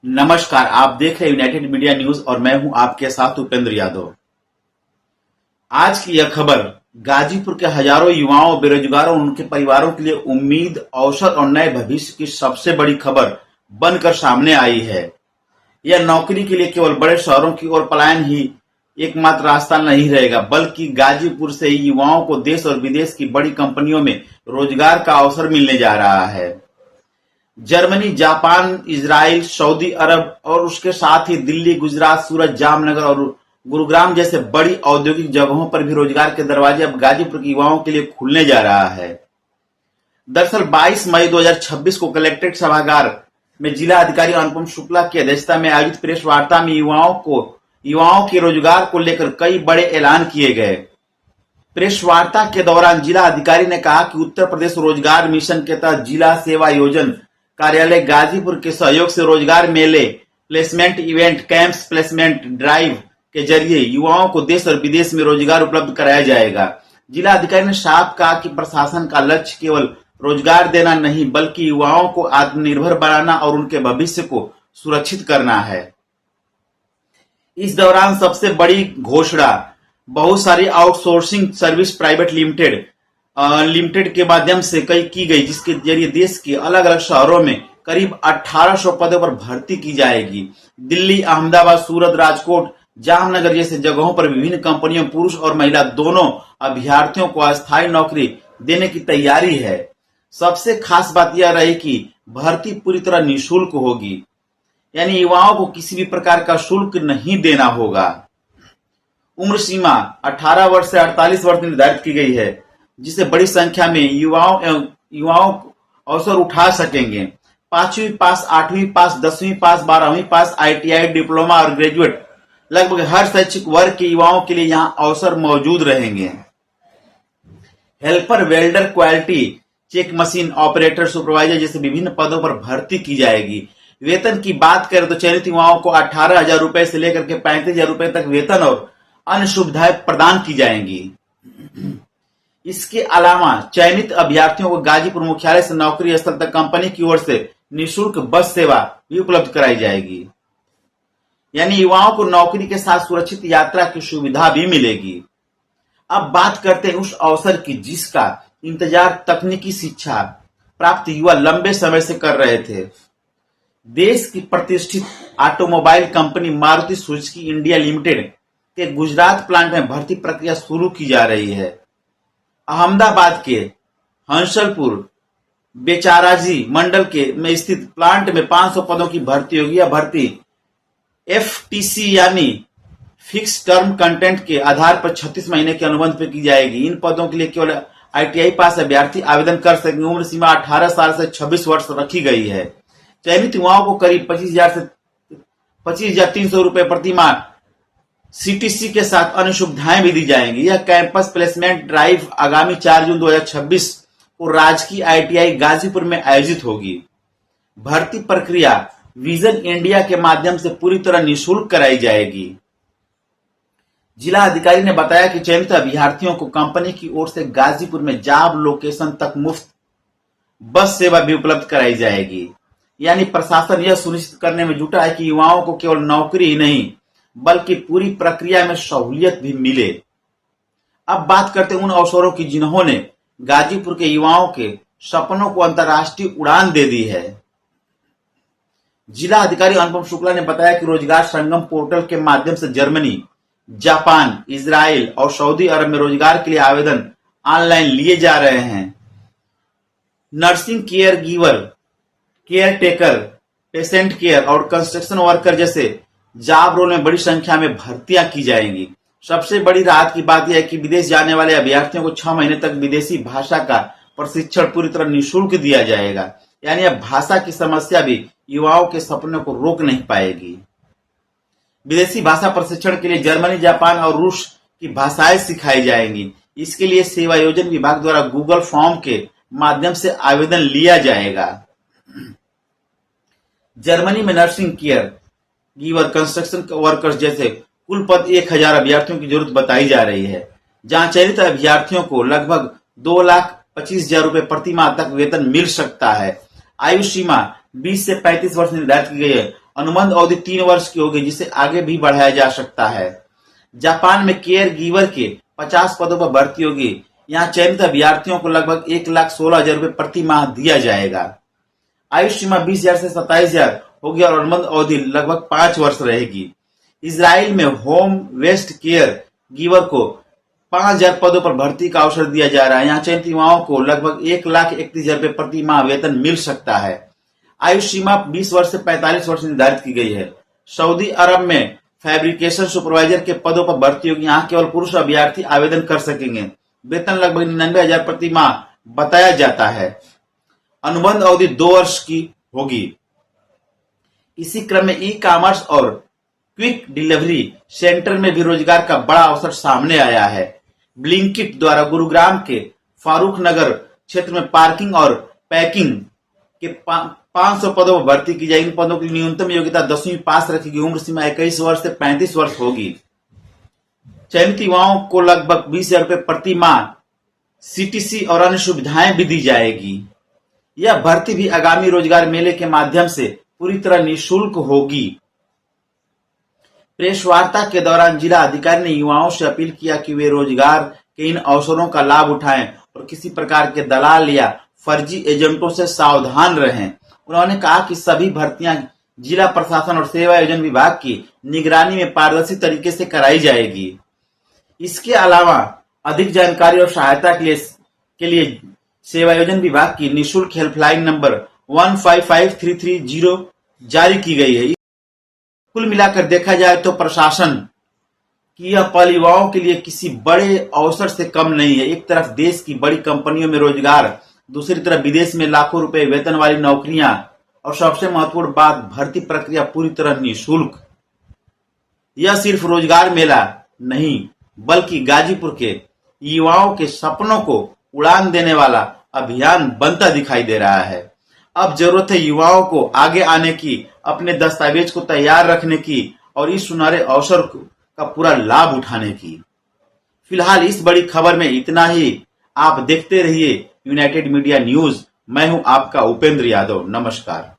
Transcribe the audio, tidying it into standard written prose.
नमस्कार, आप देख रहे हैं यूनाइटेड मीडिया न्यूज और मैं हूं आपके साथ उपेंद्र यादव। आज की यह खबर गाजीपुर के हजारों युवाओं, बेरोजगारों और उनके परिवारों के लिए उम्मीद, अवसर और नए भविष्य की सबसे बड़ी खबर बनकर सामने आई है। यह नौकरी के लिए केवल बड़े शहरों की ओर पलायन ही एकमात्र रास्ता नहीं रहेगा, बल्कि गाजीपुर से ही युवाओं को देश और विदेश की बड़ी कंपनियों में रोजगार का अवसर मिलने जा रहा है। जर्मनी, जापान, इजराइल, सऊदी अरब और उसके साथ ही दिल्ली, गुजरात, सूरत, जामनगर और गुरुग्राम जैसे बड़ी औद्योगिक जगहों पर भी रोजगार के दरवाजे अब गाजीपुर के युवाओं के लिए खुलने जा रहा है। दरअसल 22 मई 2026 को कलेक्ट्रेट सभागार में जिला अधिकारी अनुपम शुक्ला की अध्यक्षता में आयोजित प्रेस वार्ता में युवाओं के रोजगार को लेकर कई बड़े ऐलान किए गए। प्रेस वार्ता के दौरान जिला अधिकारी ने कहा कि उत्तर प्रदेश रोजगार मिशन के तहत जिला सेवा योजन कार्यालय गाजीपुर के सहयोग से रोजगार मेले, placement event, camps, placement drive के जरिए युवाओं को देश और विदेश में रोजगार उपलब्ध कराया जाएगा। जिला अधिकारी ने साफ कहा कि प्रशासन का लक्ष्य केवल रोजगार देना नहीं, बल्कि युवाओं को आत्मनिर्भर बनाना और उनके भविष्य को सुरक्षित करना है। इस दौरान सबसे बड़ी घोषणा बहुत सारी आउटसोर्सिंग सर्विस प्राइवेट लिमिटेड के माध्यम से की गई, जिसके जरिए देश के अलग अलग शहरों में करीब 1800 पदों पर भर्ती की जाएगी। दिल्ली, अहमदाबाद, सूरत, राजकोट, जामनगर जैसे जगहों पर विभिन्न कंपनियों पुरुष और महिला दोनों अभ्यर्थियों को अस्थायी नौकरी देने की तैयारी है। सबसे खास बात यह रही कि भर्ती पूरी तरह निःशुल्क होगी, यानी युवाओं को किसी भी प्रकार का शुल्क नहीं देना होगा। उम्र सीमा 18 वर्ष से 48 वर्ष निर्धारित की गई है, जिससे बड़ी संख्या में युवाओं अवसर उठा सकेंगे। 5वीं पास, 8वीं पास, 10वीं पास, 12वीं पास, ITI, डिप्लोमा और ग्रेजुएट लगभग हर शैक्षिक वर्ग के युवाओं के लिए यहाँ अवसर मौजूद रहेंगे। Helper, welder, quality check machine operator, supervisor जैसे विभिन्न पदों पर भर्ती की जाएगी। वेतन की बात करें तो चयनित युवाओं को 18,000 रुपए से लेकर के 35,000 रुपए तक वेतन और अन्य सुविधाएं प्रदान की जाएंगी। इसके अलावा चयनित अभ्यर्थियों को गाजीपुर मुख्यालय से नौकरी स्थल तक कंपनी की ओर से निःशुल्क बस सेवा भी उपलब्ध कराई जाएगी, यानी युवाओं को नौकरी के साथ सुरक्षित यात्रा की सुविधा भी मिलेगी। अब बात करते हैं उस अवसर की जिसका इंतजार तकनीकी शिक्षा प्राप्त युवा लंबे समय से कर रहे थे। देश की प्रतिष्ठित automobile company Maruti Suzuki India limited के गुजरात प्लांट में भर्ती प्रक्रिया शुरू की जा रही है। अहमदाबाद के हंसलपुर बेचाराजी मंडल में स्थित प्लांट में 500 पदों की भर्ती होगी। यह भर्ती FTC यानी फिक्स टर्म कंटेंट के आधार पर 36 महीने के अनुबंध पर की जाएगी। इन पदों के लिए केवल ITI पास अभ्यर्थी आवेदन कर सकेंगे। उम्र सीमा 18 साल से 26 वर्ष रखी गई है। चयनित युवाओं को करीब 25,300 रुपए प्रति माह CTC के साथ अन्य सुविधाएं भी दी जाएंगी। यह कैंपस प्लेसमेंट ड्राइव आगामी 4 जून 2026 को राजकीय ITI गाजीपुर में आयोजित होगी। भर्ती प्रक्रिया विजन इंडिया के माध्यम से पूरी तरह निःशुल्क कराई जाएगी। जिला अधिकारी ने बताया कि चयनित अभ्यर्थियों को कंपनी की ओर से गाजीपुर में जॉब लोकेशन तक मुफ्त बस सेवा भी उपलब्ध कराई जाएगी। यानी प्रशासन यह सुनिश्चित करने में जुटा है कि युवाओं को केवल नौकरी ही नहीं, बल्कि पूरी प्रक्रिया में सहूलियत भी मिले। अब बात करते हैं उन अवसरों की जिन्होंने गाजीपुर के युवाओं के सपनों को अंतर्राष्ट्रीय उड़ान दे दी है। जिला अधिकारी अनुपम शुक्ला ने बताया कि रोजगार संगम पोर्टल के माध्यम से जर्मनी, जापान, इजराइल और सऊदी अरब में रोजगार के लिए आवेदन ऑनलाइन लिए जा रहे हैं। Nursing care giver, care taker, patient care और कंस्ट्रक्शन वर्कर जैसे जॉब रोल में बड़ी संख्या में भर्तियां की जाएंगी। सबसे बड़ी राहत की बात यह है कि विदेश जाने वाले अभ्यर्थियों को 6 महीने तक विदेशी भाषा का प्रशिक्षण पूरी तरह निःशुल्क दिया जाएगा। यानी अब भाषा की समस्या भी युवाओं के सपनों को रोक नहीं पाएगी। विदेशी भाषा प्रशिक्षण के लिए जर्मनी, जापान और रूस की भाषाएं सिखाई जाएंगी। इसके लिए सेवा योजन विभाग द्वारा गूगल फॉर्म के माध्यम से आवेदन लिया जाएगा। जर्मनी में nursing care giver, construction workers जैसे कुल पद 1000 अभ्यर्थियों की जरूरत बताई जा रही है, जहां चयनित अभ्यर्थियों को लगभग 2,25,000 रुपए प्रति माह तक वेतन मिल सकता है। आयु सीमा 20 से 35 वर्ष निर्धारित की गई है अनुबंध अवधि 3 वर्ष की होगी, जिसे आगे भी बढ़ाया जा सकता है। जापान में केयर गिवर के 50 पदों पर भर्ती होगी। यहाँ चयनित अभ्यर्थियों को लगभग 1,16,000 रुपए प्रति माह दिया जाएगा। आयु सीमा 20,000 से 27,000 होगी और अनुबंध अवधि लगभग 5 वर्ष रहेगी। इजराइल में होम वेस्ट केयर गिवर को 5,000 पदों पर भर्ती का अवसर दिया जा रहा है। यहाँ चयनित युवाओं को लगभग 1,31,000 रुपए प्रति माह वेतन मिल सकता है। आयु सीमा 20 वर्ष से 45 वर्ष निर्धारित की गई है। सऊदी अरब में फैब्रिकेशन सुपरवाइजर के पदों पर भर्ती होगी। यहाँ केवल पुरुष अभ्यर्थी आवेदन कर सकेंगे। वेतन लगभग 99,000 प्रति माह बताया जाता है। अनुबंध अवधि 2 वर्ष की होगी। इसी क्रम में ई कॉमर्स और क्विक डिलीवरी सेंटर में भी रोजगार का बड़ा अवसर सामने आया है। ब्लिंकिट द्वारा गुरुग्राम के फारूक नगर क्षेत्र में पार्किंग और पैकिंग के 500 पदों पर भर्ती की जाएगी। इन पदों की न्यूनतम योग्यता 10वीं पास रखेगी। उम्र सीमा 21 वर्ष से 35 वर्ष होगी। चयनित युवाओं को लगभग 20,000 रुपए प्रति माह सीटीसी और अन्य सुविधाएं भी दी जाएगी। यह भर्ती भी आगामी रोजगार मेले के माध्यम से पूरी तरह निःशुल्क होगी। प्रेस वार्ता के दौरान जिला अधिकारी ने युवाओं से अपील किया कि वे रोजगार के इन अवसरों का लाभ उठाएं और किसी प्रकार के दलाल या फर्जी एजेंटों से सावधान रहें। उन्होंने कहा कि सभी भर्तियां जिला प्रशासन और सेवा योजना विभाग की निगरानी में पारदर्शी तरीके से कराई जाएगी। इसके अलावा अधिक जानकारी और सहायता के लिए सेवा योजना विभाग की निःशुल्क हेल्पलाइन नंबर 155330 जारी की गई है। कुल मिलाकर देखा जाए तो प्रशासन की यह पहल युवाओं के लिए किसी बड़े अवसर से कम नहीं है। एक तरफ देश की बड़ी कंपनियों में रोजगार, दूसरी तरफ विदेश में लाखों रुपए वेतन वाली नौकरियां और सबसे महत्वपूर्ण बात, भर्ती प्रक्रिया पूरी तरह निःशुल्क। यह सिर्फ रोजगार मेला नहीं बल्कि गाजीपुर के युवाओं के सपनों को उड़ान देने वाला अभियान बनता दिखाई दे रहा है। अब जरूरत है युवाओं को आगे आने की, अपने दस्तावेज को तैयार रखने की और इस सुनहरे अवसर का पूरा लाभ उठाने की। फिलहाल इस बड़ी खबर में इतना ही। आप देखते रहिए यूनाइटेड मीडिया न्यूज। मैं हूं आपका उपेंद्र यादव। नमस्कार।